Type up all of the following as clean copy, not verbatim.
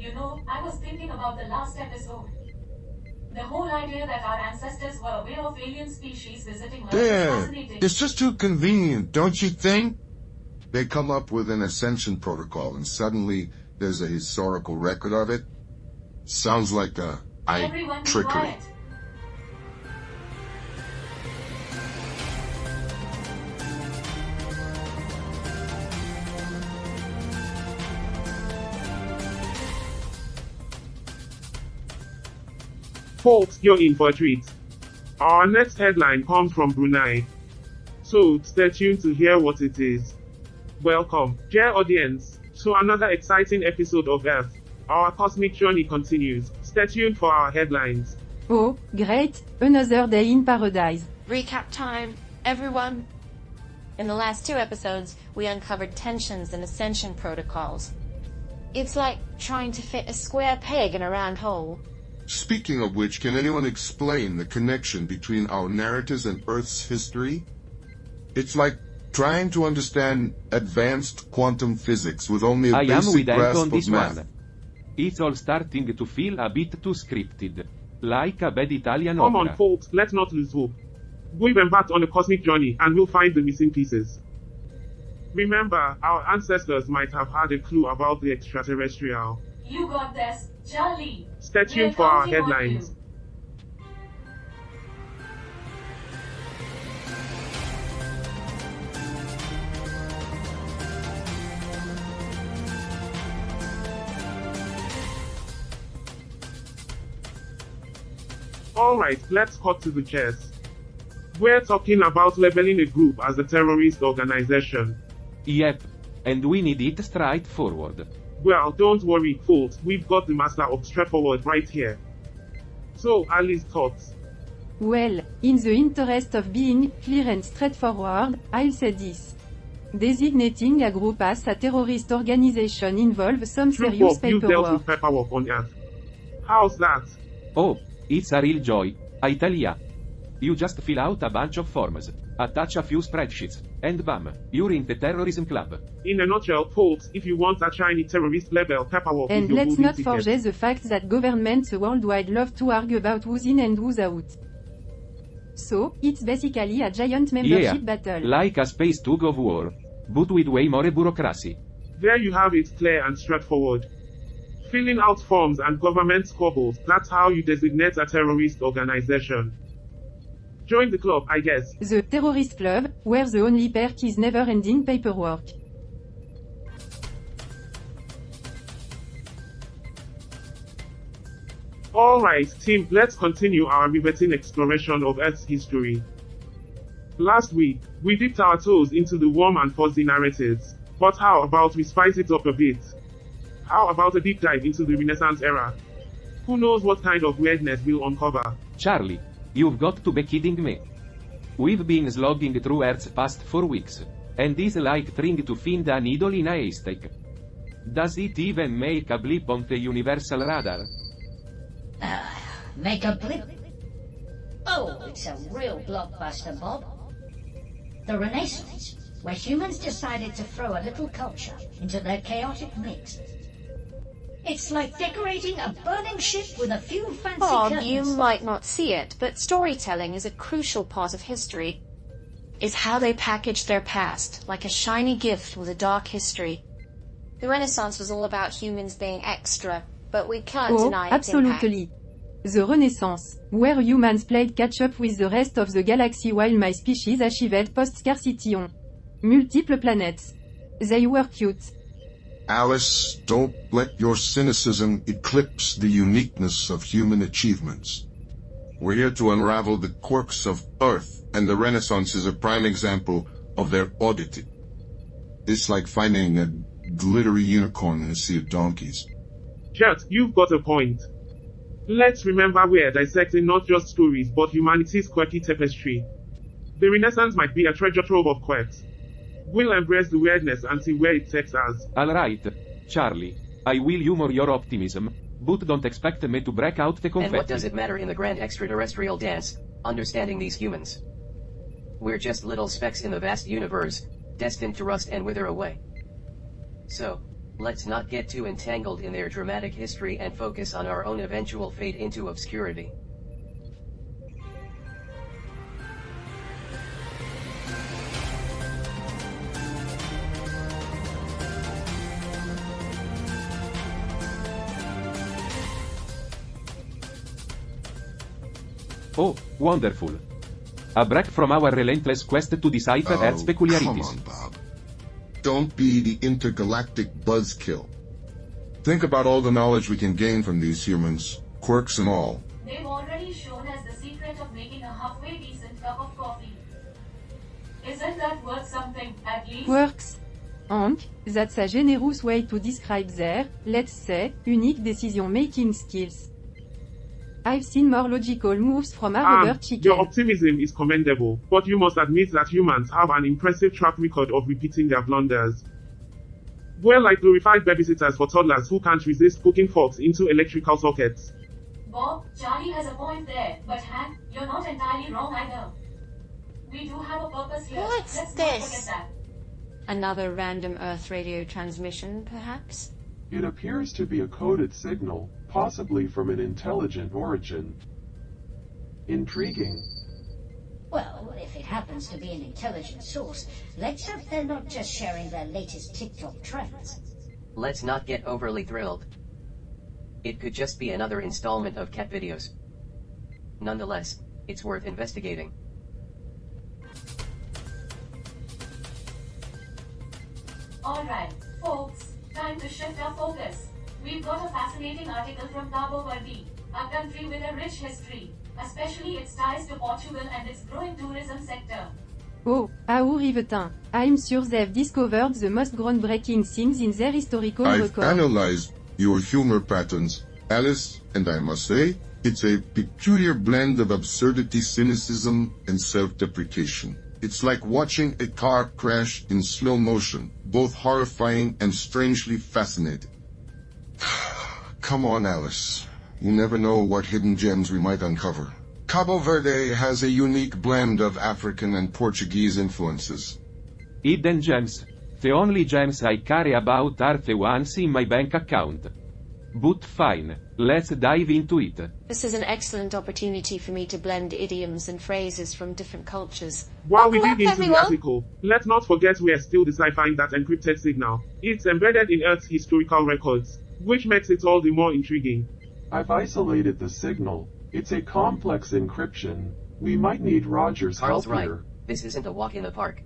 You know, I was thinking about the last episode. The whole idea that our ancestors were aware of alien species visiting Earth is Dad, fascinating. it's just too convenient, don't you think? They come up with an ascension protocol and suddenly there's a historical record of it. Sounds like Everyone be trickery. quiet. Folks, you're in for a treat. Our next headline comes from Brunei. So, stay tuned to hear what it is. Welcome, dear audience, to another exciting episode of Earth. Our cosmic journey continues. Stay tuned for our headlines. Oh, great, another day in paradise. Recap time, everyone. In the last 2 episodes, we uncovered tensions and ascension protocols. It's like trying to fit a square peg in a round hole. Speaking of which, can anyone explain the connection between our narratives and Earth's history? It's like trying to understand advanced quantum physics with only a I am basic with Elton on grasp this of math. one. It's all starting to feel a bit too scripted. Like a bad Italian Come opera. on, folks, let's not lose hope. We've embarked on a cosmic journey and we'll find the missing pieces. Remember, our ancestors might have had a clue about the extraterrestrial. You got this, Charlie. Stay tuned We're for our counting on headlines. you. Alright, let's cut to the chase. We're talking about labeling a group as a terrorist organization. Yep. And we need it straightforward. Well, don't worry, folks, we've got the master of straightforward right here. So, Ali's thoughts. Well, in the interest of being clear and straightforward, I'll say this. Designating a group as a terrorist organization involves some True serious Bob, you dealt paperwork. with paperwork on Earth. How's that? Oh, it's a real joy, I tell ya. You just fill out a bunch of forms, attach a few spreadsheets, and bam, you're in the terrorism club. In a nutshell, folks, if you want a shiny terrorist label, paperwork is And your let's movie not ticket. forget the fact that governments worldwide love to argue about who's in and who's out. So, it's basically a giant membership Yeah, battle. like a space tug of war. But with way more bureaucracy. There you have it, clear and straightforward. Filling out forms and government squabbles, that's how you designate a terrorist organization. Join the club, I guess. The terrorist club, where the only perk is never-ending paperwork. Alright, team, let's continue our riveting exploration of Earth's history. Last week, we dipped our toes into the warm and fuzzy narratives. But how about we spice it up a bit? How about a deep dive into the Renaissance era? Who knows what kind of weirdness we'll uncover? Charlie, you've got to be kidding me. We've been slogging through Earth's past 4 weeks. And it's like trying to find a needle in a haystack. Does it even make a blip on the universal radar? Make a blip? Oh, it's a real blockbuster, Bob. The Renaissance, where humans decided to throw a little culture into their chaotic mix. It's like decorating a burning ship with a few fancy Bob, curtains. you might not see it, but storytelling is a crucial part of history. It's how they package their past, like a shiny gift with a dark history. The Renaissance was all about humans being extra, but we can't Oh, deny its impact. absolutely. The Renaissance, where humans played catch-up with the rest of the galaxy while my species achieved post-scarcity on multiple planets. They were cute. Alice, don't let your cynicism eclipse the uniqueness of human achievements. We're here to unravel the quirks of Earth, and the Renaissance is a prime example of their oddity. It's like finding a glittery unicorn in a sea of donkeys. Chet, you've got a point. Let's remember we're dissecting not just stories but humanity's quirky tapestry. The Renaissance might be a treasure trove of quirks. We'll embrace the weirdness and see where it takes us. Alright, Charlie. I will humor your optimism, but don't expect me to break out the confetti. And what does it matter in the grand extraterrestrial dance, understanding these humans? We're just little specks in the vast universe, destined to rust and wither away. So, Let's not get too entangled in their dramatic history and focus on our own eventual fade into obscurity. Oh, wonderful. A break from our relentless quest to decipher Earth's peculiarities. Come on, Bob. Don't be the intergalactic buzzkill. Think about all the knowledge we can gain from these humans, quirks and all. They've already shown us the secret of making a halfway decent cup of coffee. Isn't that worth something, at least? Quirks. Hank, that's a generous way to describe their, let's say, unique decision-making skills. I've seen more logical moves from a rubber chicken. Your optimism is commendable, but you must admit that humans have an impressive track record of repeating their blunders. We're like glorified babysitters for toddlers who can't resist poking forks into electrical sockets. Bob, Charlie has a point there, but Hank, you're not entirely wrong either. We do have a purpose here. What's Let's this? not forget that. Another random Earth radio transmission, perhaps? It appears to be a coded signal, possibly from an intelligent origin. Intriguing. Well, if it happens to be an intelligent source, let's hope they're not just sharing their latest TikTok trends. Let's not get overly thrilled. It could just be another installment of cat videos. Nonetheless, it's worth investigating. Alright, folks, time to shift our focus. We've got a fascinating article from Cabo Verde, a country with a rich history, especially its ties to Portugal and its growing tourism sector. Oh, how riveting. I'm sure they've discovered the most groundbreaking things in their historical I've record. analyzed your humor patterns, Alice, and I must say, it's a peculiar blend of absurdity, cynicism, and self-deprecation. It's like watching a car crash in slow motion, both horrifying and strangely fascinating. Come on, Alice. You never know what hidden gems we might uncover. Cabo Verde has a unique blend of African and Portuguese influences. Hidden gems. The only gems I care about are the ones in my bank account. But fine, let's dive into it. This is an excellent opportunity for me to blend idioms and phrases from different cultures. While we Welcome dig up, into the everyone. article, let's not forget we are still deciphering that encrypted signal. It's embedded in Earth's historical records, which makes it all the more intriguing. I've isolated the signal. It's a complex encryption. We might need Roger's Carl's help right. here. This isn't a walk in the park.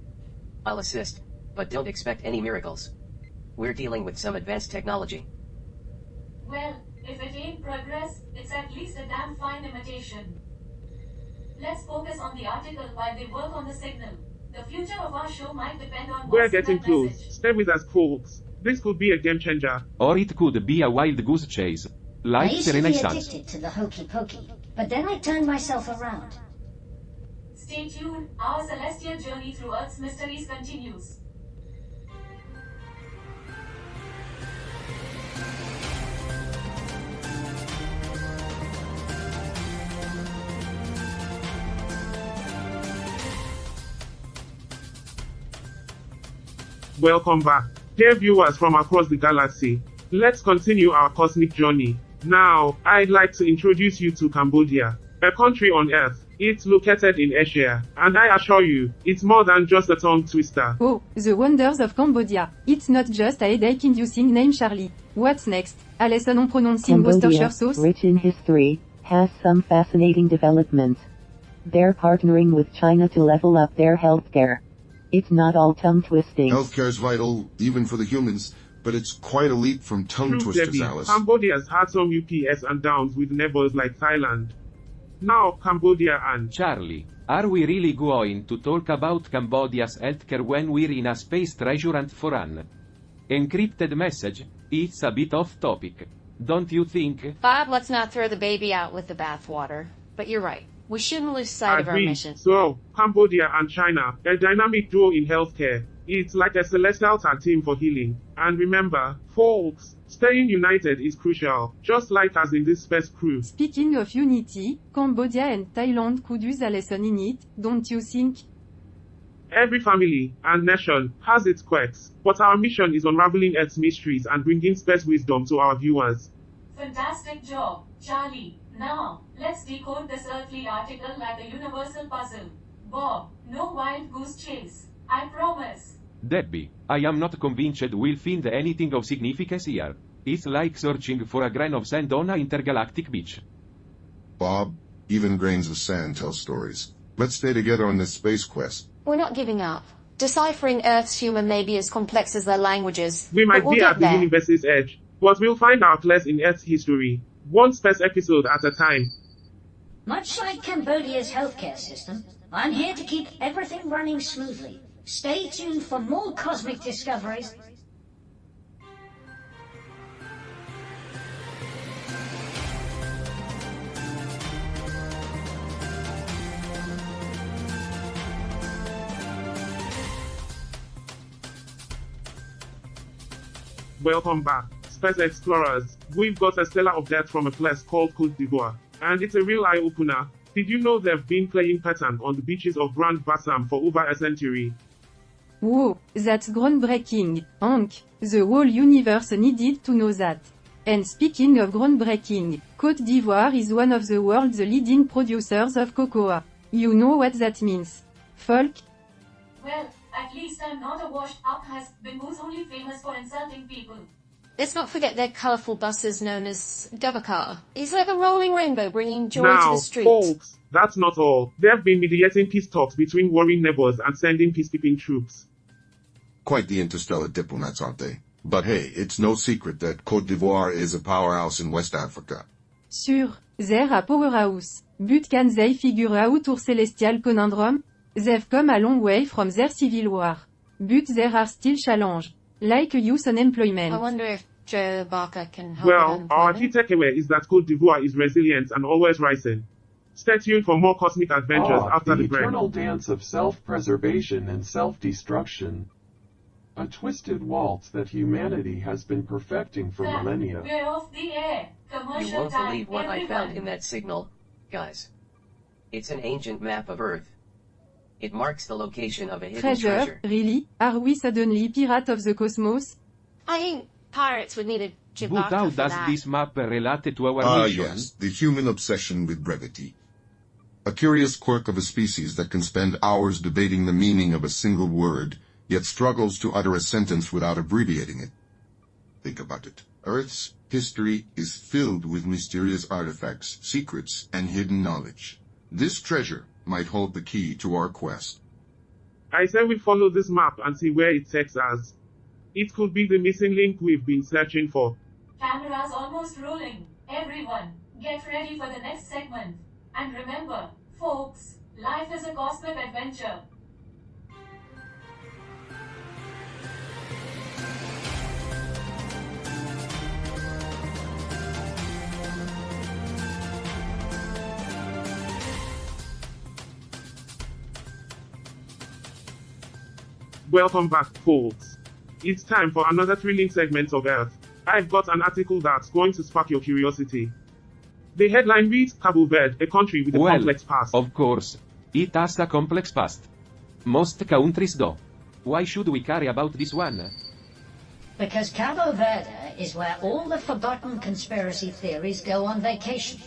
I'll assist, but don't expect any miracles. We're dealing with some advanced technology. Well, if it ain't progress, it's at least a damn fine imitation. Let's focus on the article while they work on the signal. The future of our show might depend on We're what's in getting that close. message. Stay with us, folks. This could be a game changer. Or it could be a wild goose chase. I Like used the to be Renaissance. addicted to the hokey pokey, but then I turned myself around. Stay tuned, our celestial journey through Earth's mysteries continues. Welcome back, dear viewers from across the galaxy. Let's continue our cosmic journey. Now, I'd like to introduce you to Cambodia, a country on Earth. It's located in Asia, and I assure you, it's more than just a tongue twister. Oh, the wonders of Cambodia. It's not just a headache-inducing name, Charlie. What's next? A lesson on pronouncing Cambodia, Worcestershire sauce? rich in history, has some fascinating developments. They're partnering with China to level up their healthcare. It's not all tongue twisting. Healthcare is vital, even for the humans, but it's quite a leap from tongue True, twisters, Debbie. Alice. Cambodia's had some ups and downs with neighbors like Thailand. Now, Cambodia and... Charlie, are we really going to talk about Cambodia's healthcare when we're in a space treasure hunt for an encrypted message? It's a bit off topic. Don't you think? Bob, let's not throw the baby out with the bathwater. But you're right. We shouldn't lose sight of our Agreed. mission. So, Cambodia and China, a dynamic duo in healthcare. It's like a celestial tag team for healing. And remember, folks, staying united is crucial, just like as in this space crew. Speaking of unity, Cambodia and Thailand could use a lesson in it, don't you think? Every family and nation has its quirks, but our mission is unraveling Earth's mysteries and bringing space wisdom to our viewers. Fantastic job, Charlie. Now, let's decode this earthly article like a universal puzzle. Bob, no wild goose chase. I promise. Debbie, I am not convinced we'll find anything of significance here. It's like searching for a grain of sand on an intergalactic beach. Bob, even grains of sand tell stories. Let's stay together on this space quest. We're not giving up. Deciphering Earth's humor may be as complex as their languages. We might but we'll be get at the there. universe's edge, but we'll find our place in Earth's history, one space episode at a time. Much like Cambodia's healthcare system, I'm here to keep everything running smoothly. Stay tuned for more cosmic discoveries. Welcome back, Space Explorers. We've got a stellar update from a place called Côte d'Ivoire, and it's a real eye-opener. Did you know they've been playing pattern on the beaches of Grand Bassam for over a century? Whoa, that's groundbreaking, Hank. The whole universe needed to know that. And speaking of groundbreaking, Côte d'Ivoire is one of the world's leading producers of cocoa. You know what that means. Folk? Well, at least I'm not a washed-up has-been who's only famous for insulting people. Let's not forget their colourful buses known as Gavacar. It's like a rolling rainbow bringing joy to Now, the streets. folks, that's not all. They've been mediating peace talks between warring neighbors and sending peacekeeping troops. Quite the interstellar diplomats, aren't they? But hey, it's no secret that Côte d'Ivoire is a powerhouse in West Africa. Sûr, they're a powerhouse. But can they figure out our celestial conundrum? They've come a long way from their civil war. But there are still challenges, like youth unemployment. I wonder if Joe Barker can help Well, with our key unemployment. takeaway is that Côte d'Ivoire is resilient and always rising. Stay tuned for more cosmic adventures after the the break. eternal dance of self-preservation and self-destruction. A twisted waltz that humanity has been perfecting for millennia. We're off the air. You Commercial won't time, believe what I everyone. found in that signal, guys. It's an ancient map of Earth. It marks the location of a hidden treasure. Really? Are we suddenly pirate of the cosmos? I think pirates would need a But how Chewbacca for does that. this map relate to our Ah mission? yes, the human obsession with brevity. A curious quirk of a species that can spend hours debating the meaning of a single word, yet struggles to utter a sentence without abbreviating it. Think about it. Earth's history is filled with mysterious artifacts, secrets, and hidden knowledge. This treasure might hold the key to our quest. I say we follow this map and see where it takes us. It could be the missing link we've been searching for. Cameras almost rolling. Everyone, get ready for the next segment. And remember, folks, life is a cosmic adventure. Welcome back, folks. It's time for another thrilling segment of Earth. I've got an article that's going to spark your curiosity. The headline reads, Cabo Verde, a country with a Well, complex past. of course. It has a complex past. Most countries do. Why should we care about this one? Because Cabo Verde is where all the forgotten conspiracy theories go on vacation.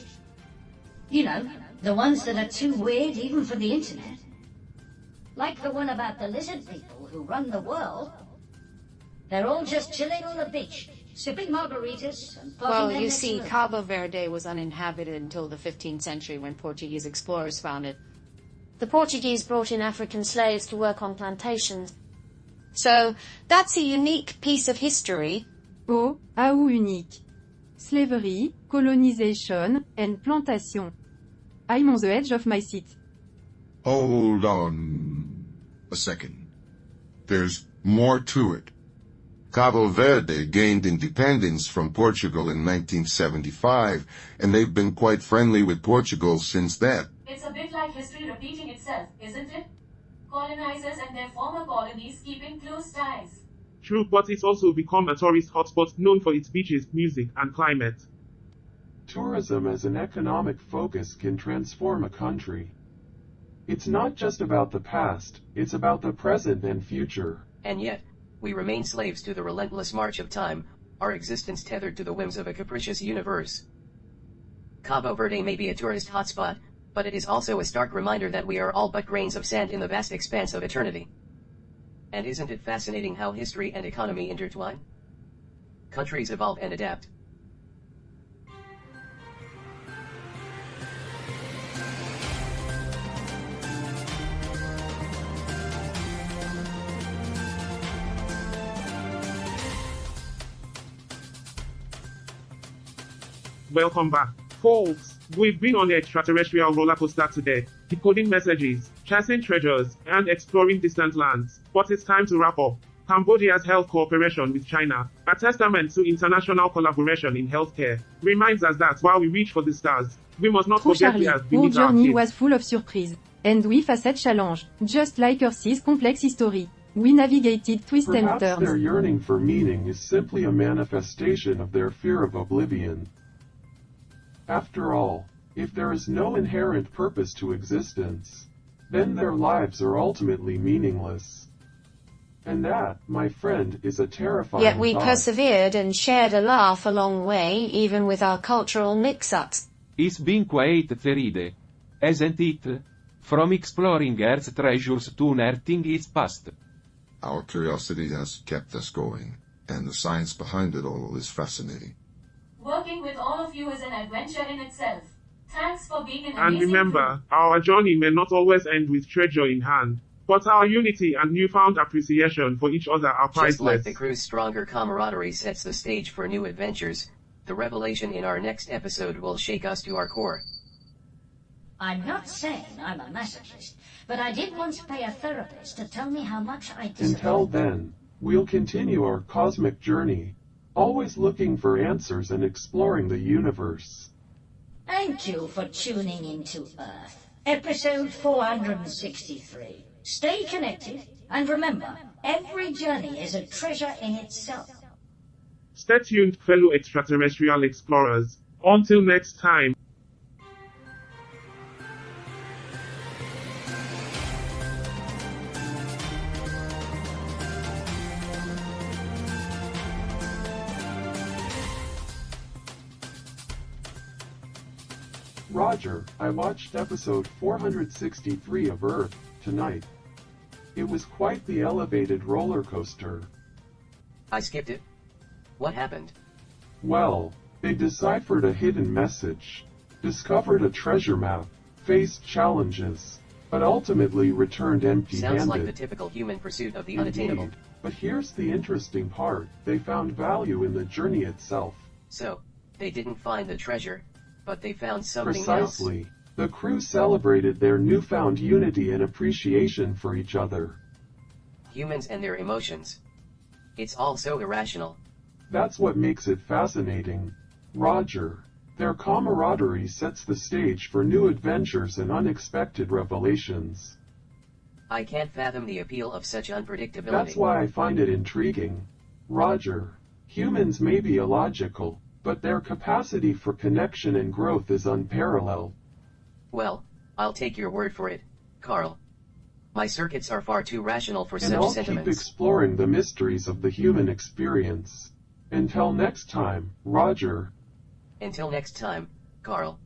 You know, the ones that are too weird even for the internet. Like the one about the lizard people who run the world. They're all just chilling on the beach, sipping margaritas and plotting Well, their you next see, move. Cabo Verde was uninhabited until the 15th century when Portuguese explorers found it. The Portuguese brought in African slaves to work on plantations. So, that's a unique piece of history. Oh, how unique. Slavery, colonization, and plantation. I'm on the edge of my seat. Hold on a second. There's more to it. Cabo Verde gained independence from Portugal in 1975, and they've been quite friendly with Portugal since then. It's a bit like history repeating itself, isn't it? Colonizers and their former colonies keeping close ties. True, but it's also become a tourist hotspot known for its beaches, music, and climate. Tourism as an economic focus can transform a country. It's not just about the past, it's about the present and future. And yet, we remain slaves to the relentless march of time, our existence tethered to the whims of a capricious universe. Cabo Verde may be a tourist hotspot, but it is also a stark reminder that we are all but grains of sand in the vast expanse of eternity. And isn't it fascinating how history and economy intertwine? Countries evolve and adapt. Welcome back, folks. We've been on the extraterrestrial roller coaster today, decoding messages, chasing treasures, and exploring distant lands. But it's time to wrap up. Cambodia's health cooperation with China, a testament to international collaboration in healthcare, reminds us that while we reach for the stars, we must not True forget Charlie, we have our beneath our journey feet. was full of surprise. And we faced challenge, just like Earth's complex history. We navigated twists and Perhaps their turns. yearning for meaning is simply a manifestation of their fear of oblivion. After all, if there is no inherent purpose to existence, then their lives are ultimately meaningless. And that, my friend, is a terrifying Yet we thought. persevered and shared a laugh along the way, even with our cultural mix-ups. It's been quite the ride, hasn't it? From exploring Earth's treasures to unearthing its past. Our curiosity has kept us going, and the science behind it all is fascinating. Working with all of you is an adventure in itself. Thanks for being an And amazing remember, our journey may not always end with treasure in hand, but our unity and newfound appreciation for each other are Just like priceless. the crew's stronger camaraderie sets the stage for new adventures, the revelation in our next episode will shake us to our core. I'm not saying I'm a masochist, but I did once pay a therapist to tell me how much I Until disappointed. then, we'll continue our cosmic journey, always looking for answers and exploring the universe. Thank you for tuning into Earth, episode 463. Stay connected, and remember, every journey is a treasure in itself. Stay tuned, fellow extraterrestrial explorers. Until next time. Roger, I watched episode 463 of Earth tonight. It was quite the elevated roller coaster. I skipped it. What happened? Well, they deciphered a hidden message, discovered a treasure map, faced challenges, but ultimately returned empty-handed. Sounds like the typical human pursuit of the unattainable. Indeed. But here's the interesting part, they found value in the journey itself. So, they didn't find the treasure, but they found something Precisely. The crew celebrated their newfound unity and appreciation for each other. else. Humans and their emotions. It's all so irrational. That's what makes it fascinating. Roger. Their camaraderie sets the stage for new adventures and unexpected revelations. I can't fathom the appeal of such unpredictability. That's why I find it intriguing. Roger. Humans may be illogical, but their capacity for connection and growth is unparalleled. Well, I'll take your word for it, Carl. My circuits are far too rational for And such I'll keep sentiments. exploring the mysteries of the human experience. Until next time, Roger. Until next time, Carl.